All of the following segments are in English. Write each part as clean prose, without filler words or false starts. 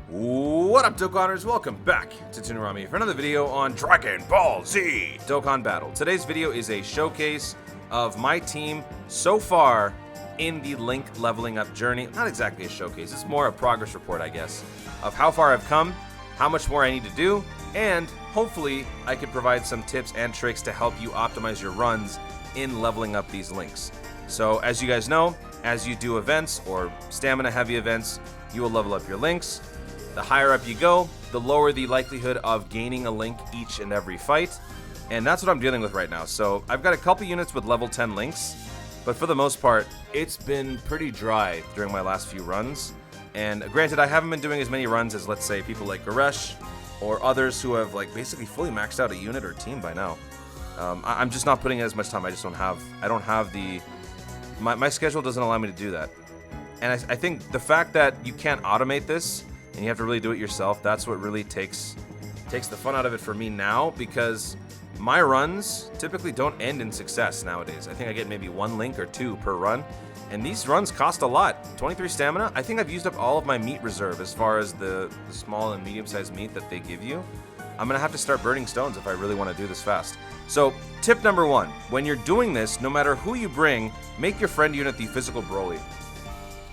What up, Dokkaners? Welcome back to Tsunurami for another video on Dragon Ball Z Dokkan Battle. Today's video is a showcase of my team so far in the Link leveling up journey. Not exactly a showcase, it's more a progress report, I guess, of how far I've come, how much more I need to do, and hopefully I could provide some tips and tricks to help you optimize your runs in leveling up these links. So as you guys know, as you do events or stamina heavy events, you will level up your links. The higher up you go, the lower the likelihood of gaining a link each and every fight. And that's what I'm dealing with right now. So I've got a couple units with level 10 links, but for the most part, it's been pretty dry during my last few runs. And granted, I haven't been doing as many runs as, let's say, people like Goresh or others who have like basically fully maxed out a unit or team by now. I'm just not putting in as much time. I don't have the, my schedule doesn't allow me to do that. And I think the fact that you can't automate this and you have to really do it yourself, that's what really takes the fun out of it for me now, because my runs typically don't end in success nowadays. I think I get maybe one link or two per run, and these runs cost a lot. 23 stamina, I think I've used up all of my meat reserve as far as the small and medium-sized meat that they give you. I'm gonna have to start burning stones if I really want to do this fast. So tip number one, when you're doing this, no matter who you bring, make your friend unit the physical Broly.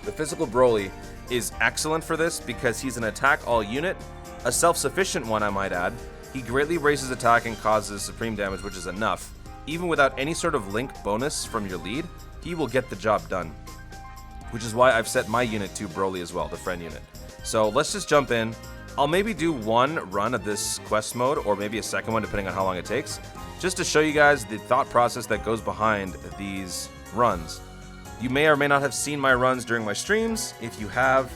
The physical Broly is excellent for this because he's an attack all unit, a self-sufficient one I might add. He greatly raises attack and causes supreme damage, which is enough. Even without any sort of link bonus from your lead, he will get the job done. Which is why I've set my unit to Broly as well, the friend unit. So let's just jump in. I'll maybe do one run of this quest mode, or maybe a second one depending on how long it takes, just to show you guys the thought process that goes behind these runs. You may or may not have seen my runs during my streams. If you have,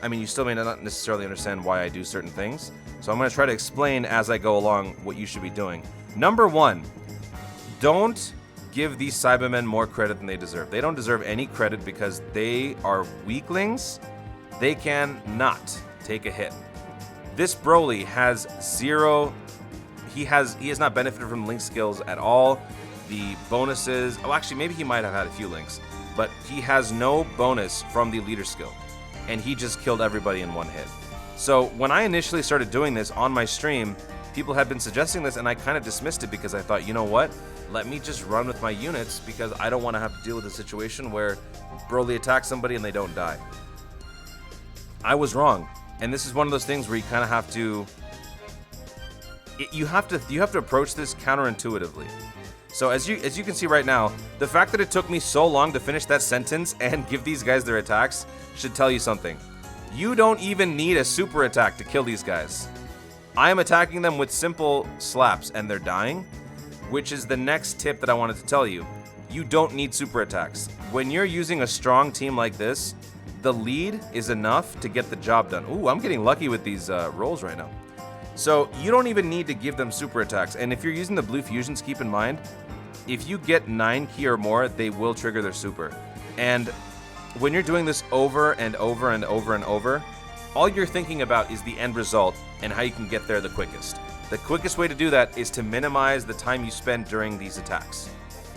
I mean, you still may not necessarily understand why I do certain things. So I'm going to try to explain as I go along what you should be doing. Number one, don't give these saibamen more credit than they deserve. They don't deserve any credit because they are weaklings. They can not take a hit. This Broly has zero, he has not benefited from link skills at all. The bonuses, oh actually maybe he might have had a few links, but he has no bonus from the leader skill, and he just killed everybody in one hit. So when I initially started doing this on my stream, people had been suggesting this, and I kind of dismissed it because I thought, you know what, let me just run with my units because I don't want to have to deal with a situation where Broly attacks somebody and they don't die. I was wrong, and this is one of those things where you kind of have to, you have to approach this counterintuitively. So as you can see right now, the fact that it took me so long to finish that sentence and give these guys their attacks should tell you something. You don't even need a super attack to kill these guys. I am attacking them with simple slaps and they're dying, which is the next tip that I wanted to tell you. You don't need super attacks. When you're using a strong team like this, the lead is enough to get the job done. Ooh, I'm getting lucky with these rolls right now. So you don't even need to give them super attacks. And if you're using the blue fusions, keep in mind, if you get 9 ki or more, they will trigger their super. And when you're doing this over and over and over and over, all you're thinking about is the end result and how you can get there the quickest. The quickest way to do that is to minimize the time you spend during these attacks.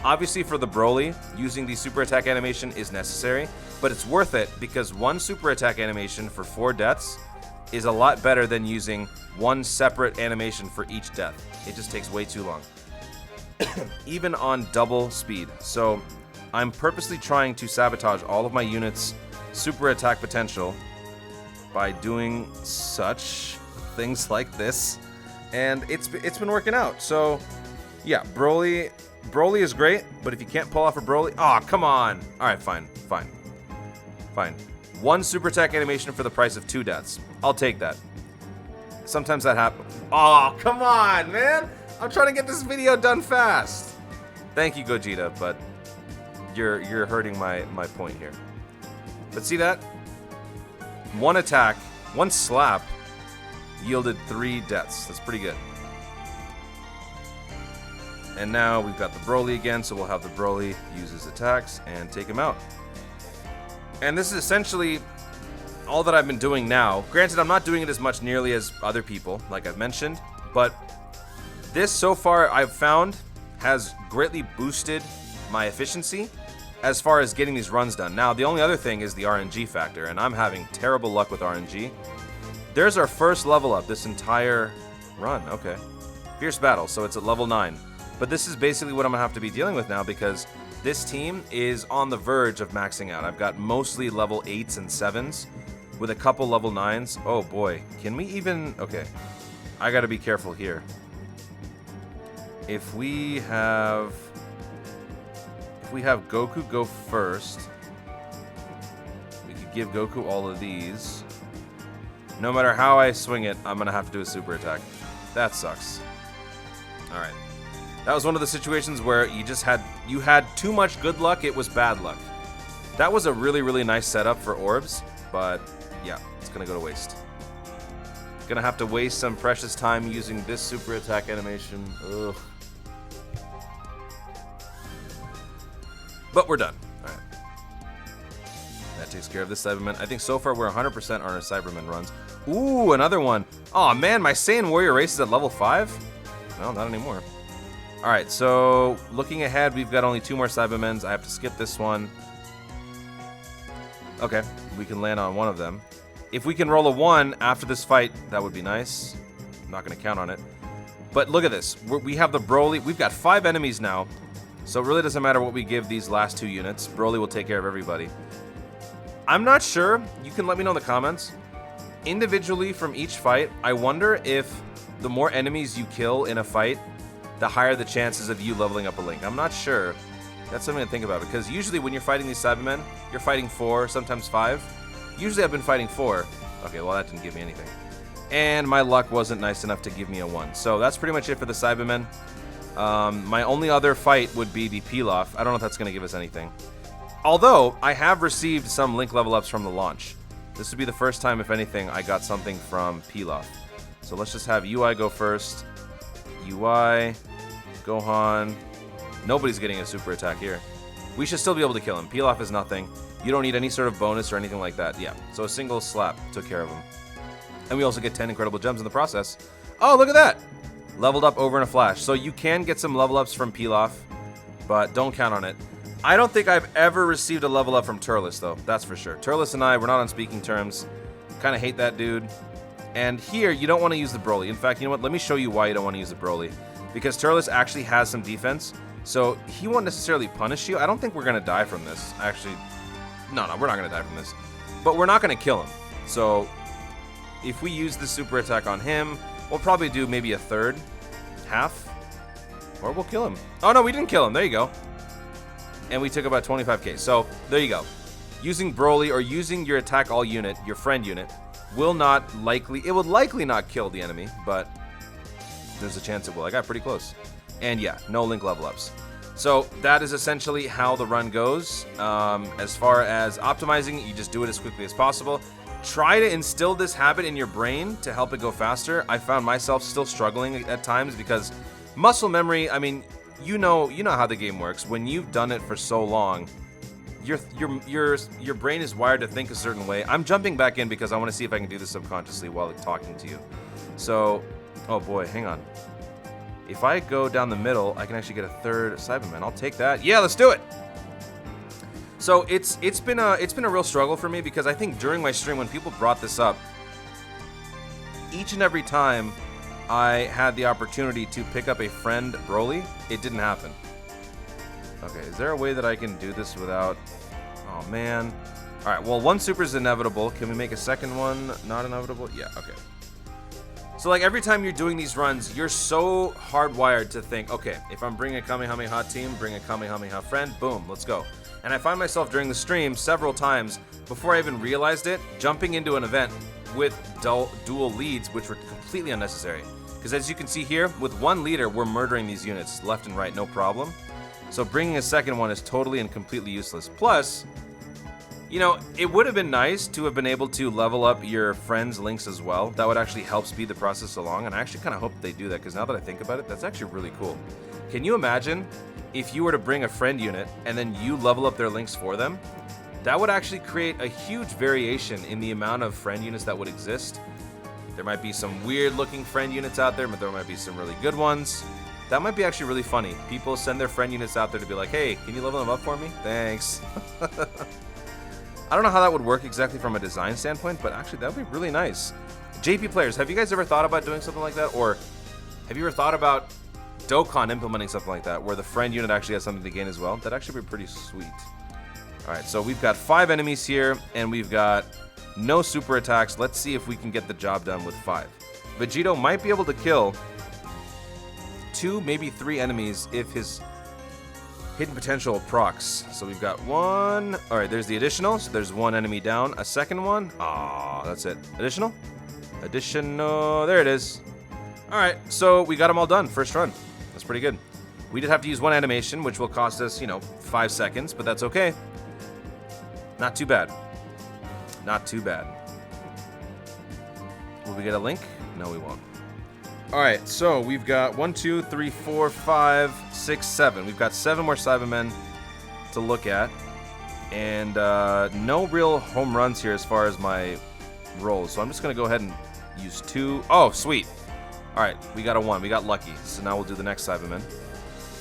Obviously for the Broly, using the super attack animation is necessary, but it's worth it because one super attack animation for 4 deaths is a lot better than using one separate animation for each death. It just takes way too long. Even on double speed. So I'm purposely trying to sabotage all of my units' super attack potential by doing such things like this, and it's been working out. So yeah, Broly is great, but if you can't pull off a Broly, oh come on. All right, fine. One super attack animation for the price of 2 deaths. I'll take that. Sometimes that happens. Oh, come on, man. I'm trying to get this video done fast. Thank you, Gogeta, but you're hurting my point here. But see that? One attack, one slap yielded 3 deaths. That's pretty good. And now we've got the Broly again, so we'll have the Broly use his attacks and take him out. And this is essentially all that I've been doing now. Granted, I'm not doing it as much nearly as other people, like I've mentioned, but this so far I've found has greatly boosted my efficiency as far as getting these runs done. Now, the only other thing is the RNG factor, and I'm having terrible luck with RNG. There's our first level up this entire run. Okay. Fierce Battle, so it's at level 9. But this is basically what I'm going to have to be dealing with now because this team is on the verge of maxing out. I've got mostly level 8s and 7s with a couple level 9s. Oh boy, can we even... Okay, I got to be careful here. If we have Goku go first, we could give Goku all of these. No matter how I swing it, I'm going to have to do a super attack. That sucks. Alright. That was one of the situations where you had too much good luck, it was bad luck. That was a really, really nice setup for orbs, but yeah, it's going to go to waste. Going to have to waste some precious time using this super attack animation. Ugh. But we're done. Alright. That takes care of this Saibamen. I think so far we're 100% on our Saibamen runs. Ooh, another one. Oh man, my Saiyan Warrior race is at level 5? No, not anymore. Alright, so looking ahead, we've got only 2 more Saibamens. I have to skip this one. Okay, we can land on one of them. If we can roll a 1 after this fight, that would be nice. I'm not going to count on it. But look at this. We have the Broly. We've got 5 enemies now. So it really doesn't matter what we give these last 2 units. Broly will take care of everybody. I'm not sure. You can let me know in the comments. Individually from each fight, I wonder if the more enemies you kill in a fight, the higher the chances of you leveling up a Link. I'm not sure. That's something to think about, because usually when you're fighting these Saibamen, you're fighting 4, sometimes 5. Usually I've been fighting 4. Okay, well that didn't give me anything. And my luck wasn't nice enough to give me a 1. So that's pretty much it for the Saibamen. My only other fight would be the Pilaf. I don't know if that's going to give us anything. Although, I have received some Link level ups from the launch. This would be the first time, if anything, I got something from Pilaf. So let's just have UI go first. UI, Gohan. Nobody's getting a super attack here. We should still be able to kill him. Pilaf is nothing. You don't need any sort of bonus or anything like that. Yeah, so a single slap took care of him. And we also get 10 incredible gems in the process. Oh, look at that! Leveled up over in a flash. So you can get some level ups from Pilaf, but don't count on it. I don't think I've ever received a level up from Turles, though. That's for sure. Turles and I, we're not on speaking terms. Kind of hate that dude. And here, you don't want to use the Broly. In fact, you know what? Let me show you why you don't want to use the Broly. Because Turles actually has some defense, so he won't necessarily punish you. I don't think we're going to die from this. Actually, no, we're not going to die from this. But we're not going to kill him. So if we use the super attack on him, we'll probably do maybe a third, half, or we'll kill him. Oh, no, we didn't kill him. There you go. And we took about 25k. So there you go. Using Broly or using your attack all unit, your friend unit, will likely not kill the enemy, but there's a chance it will. I got pretty close. And yeah, no Link level ups. So that is essentially how the run goes. As far as optimizing, you just do it as quickly as possible. Try to instill this habit in your brain to help it go faster. I found myself still struggling at times because muscle memory, I mean, you know how the game works. When you've done it for so long, your brain is wired to think a certain way. I'm jumping back in because I want to see if I can do this subconsciously while talking to you. So, oh boy, hang on. If I go down the middle, I can actually get a third Saibamen. I'll take that. Yeah, let's do it. So it's been a real struggle for me because I think during my stream when people brought this up, each and every time I had the opportunity to pick up a friend Broly, it didn't happen. Okay, is there a way that I can do this without... Oh, man. All right, well, one super is inevitable. Can we make a second one not inevitable? Yeah, okay. So, like, every time you're doing these runs, you're so hardwired to think, okay, if I'm bringing a Kamehameha team, bring a Kamehameha friend, boom, let's go. And I find myself during the stream several times, before I even realized it, jumping into an event with dual leads, which were completely unnecessary. Because as you can see here, with one leader, we're murdering these units left and right, no problem. So bringing a second one is totally and completely useless. Plus, you know, it would have been nice to have been able to level up your friends' links as well. That would actually help speed the process along, and I actually kind of hope they do that, because now that I think about it, that's actually really cool. Can you imagine if you were to bring a friend unit and then you level up their links for them? That would actually create a huge variation in the amount of friend units that would exist. There might be some weird-looking friend units out there, but there might be some really good ones. That might be actually really funny. People send their friend units out there to be like, hey, can you level them up for me? Thanks. I don't know how that would work exactly from a design standpoint, but actually that would be really nice. JP players, have you guys ever thought about doing something like that? Or have you ever thought about Dokkan implementing something like that, where the friend unit actually has something to gain as well? That'd actually be pretty sweet. Alright, so we've got 5 enemies here, and we've got no super attacks. Let's see if we can get the job done with 5. Vegito might be able to kill 2, maybe 3 enemies if his hidden potential procs. So we've got 1. Alright, there's the additional. So there's 1 enemy down. A second one. Ah, that's it. Additional? Additional. There it is. Alright, so we got them all done. First run. That's pretty good. We did have to use 1 animation, which will cost us, 5 seconds, but that's okay. Not too bad. Not too bad. Will we get a link? No, we won't. Alright, so we've got 1, 2, 3, 4, 5, 6, 7. We've got 7 more Saibamen to look at. And no real home runs here as far as my rolls. So I'm just going to go ahead and use 2. Oh, sweet. Alright, we got a 1. We got lucky. So now we'll do the next Saibamen.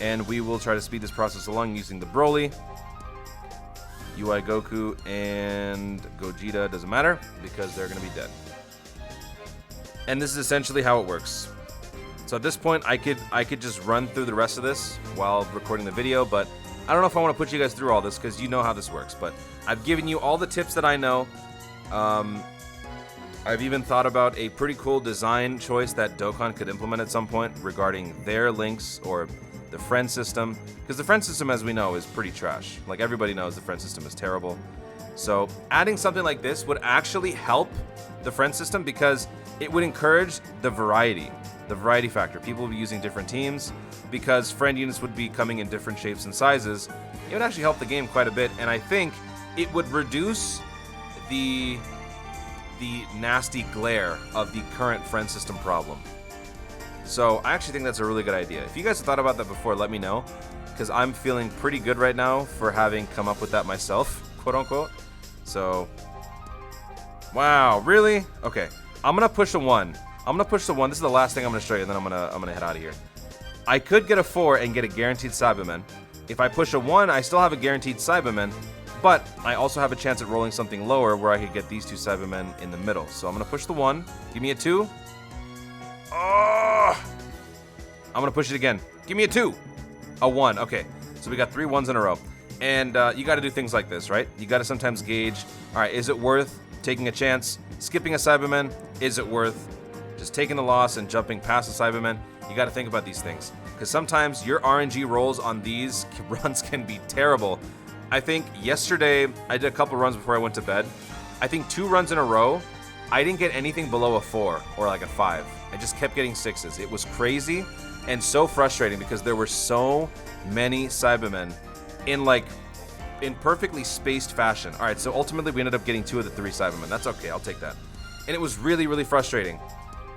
And we will try to speed this process along using the Broly. UI Goku and Gogeta doesn't matter because they're going to be dead. And this is essentially how it works. So at this point, I could just run through the rest of this while recording the video, but I don't know if I want to put you guys through all this because you know how this works. But I've given you all the tips that I know. I've even thought about a pretty cool design choice that Dokkan could implement at some point regarding their links or the friend system. Because the friend system, as we know, is pretty trash. Like, everybody knows the friend system is terrible. So adding something like this would actually help the friend system because it would encourage the variety factor. People would be using different teams because friend units would be coming in different shapes and sizes. It would actually help the game quite a bit, and I think it would reduce the nasty glare of the current friend system problem. So I actually think that's a really good idea. If you guys have thought about that before, let me know, because I'm feeling pretty good right now for having come up with that myself, quote unquote. So, wow, really? Okay, I'm gonna push a 1. I'm gonna push the 1. This is the last thing I'm gonna show you, and then I'm gonna head out of here. I could get a 4 and get a guaranteed Saibamen. If I push a 1, I still have a guaranteed Saibamen, but I also have a chance at rolling something lower where I could get these 2 Saibamen in the middle. So I'm gonna push the 1. Give me a 2. Oh! I'm gonna push it again. Give me a 2. A 1. Okay, so we got 3 1s in a row. And you got to do things like this, right? You got to sometimes gauge, all right, is it worth taking a chance, skipping a Saibamen? Is it worth just taking the loss and jumping past the Saibamen? You got to think about these things. Because sometimes your RNG rolls on these runs can be terrible. I think yesterday, I did a couple runs before I went to bed. I think 2 runs in a row, I didn't get anything below a 4 or like a 5. I just kept getting 6s. It was crazy and so frustrating because there were so many Saibamen in perfectly spaced fashion. All right, so ultimately we ended up getting 2 of the 3 Saibamen. That's okay, I'll take that. And it was really, really frustrating.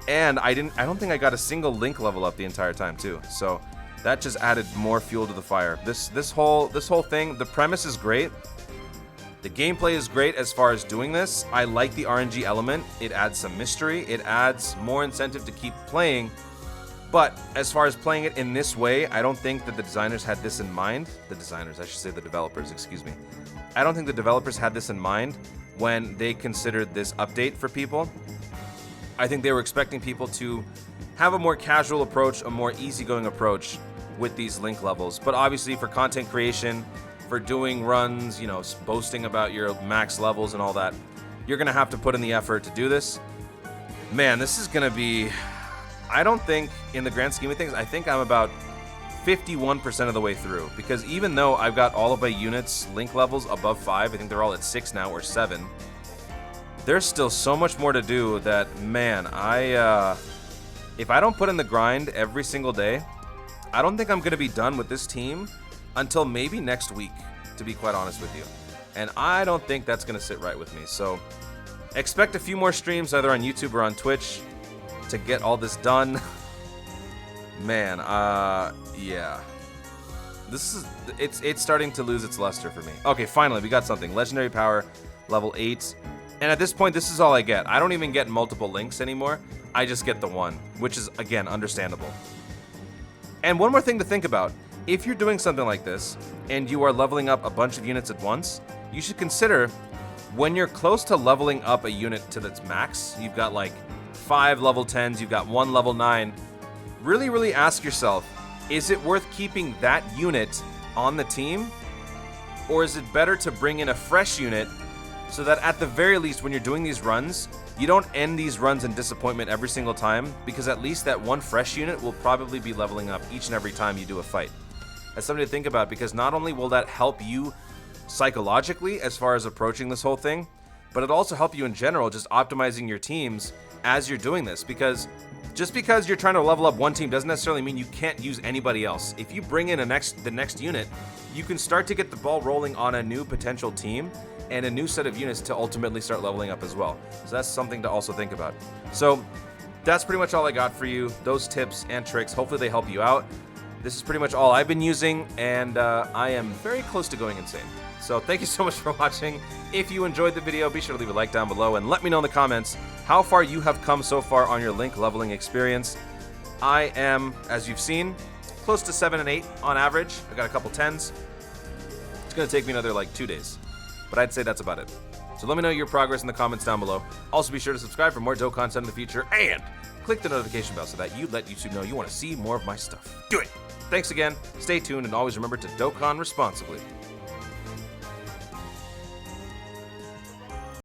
And I don't think I got a single link level up the entire time too. So that just added more fuel to the fire. This whole thing, the premise is great. The gameplay is great as far as doing this. I like the RNG element. It adds some mystery. It adds more incentive to keep playing. But as far as playing it in this way, I don't think that the designers had this in mind. The designers, I should say the developers, excuse me. I don't think the developers had this in mind when they considered this update for people. I think they were expecting people to have a more casual approach, a more easygoing approach with these link levels. But obviously for content creation, for doing runs, boasting about your max levels and all that, you're going to have to put in the effort to do this. Man, this is going to be... I don't think, in the grand scheme of things, I think I'm about 51% of the way through. Because even though I've got all of my units link levels above 5, I think they're all at 6 now or 7, there's still so much more to do that, man, if I don't put in the grind every single day, I don't think I'm going to be done with this team until maybe next week, to be quite honest with you. And I don't think that's going to sit right with me. So expect a few more streams either on YouTube or on Twitch to get all this done. Man, yeah. It's starting to lose its luster for me. Okay, finally, we got something. Legendary power, level 8. And at this point, this is all I get. I don't even get multiple links anymore. I just get the 1, which is, again, understandable. And one more thing to think about. If you're doing something like this, and you are leveling up a bunch of units at once, you should consider when you're close to leveling up a unit to its max, you've got like 5 level 10s, you've got 1 level 9, really ask yourself, is it worth keeping that unit on the team? Or is it better to bring in a fresh unit so that at the very least when you're doing these runs, you don't end these runs in disappointment every single time, because at least that one fresh unit will probably be leveling up each and every time you do a fight. That's something to think about, because not only will that help you psychologically as far as approaching this whole thing, but it'll also help you in general just optimizing your teams as you're doing this, because just because you're trying to level up one team doesn't necessarily mean you can't use anybody else. If you bring in the next unit, you can start to get the ball rolling on a new potential team and a new set of units to ultimately start leveling up as well. So that's something to also think about. So that's pretty much all I got for you. Those tips and tricks, hopefully they help you out. This is pretty much all I've been using, and I am very close to going insane. So thank you so much for watching. If you enjoyed the video, be sure to leave a like down below and let me know in the comments how far you have come so far on your Link leveling experience. I am, as you've seen, close to 7 and 8 on average. I got a couple 10s. It's gonna take me another like 2 days, but I'd say that's about it. So let me know your progress in the comments down below. Also be sure to subscribe for more dope content in the future, and click the notification bell so that you let YouTube know you want to see more of my stuff. Do it! Thanks again, stay tuned, and always remember to Dokkan responsibly.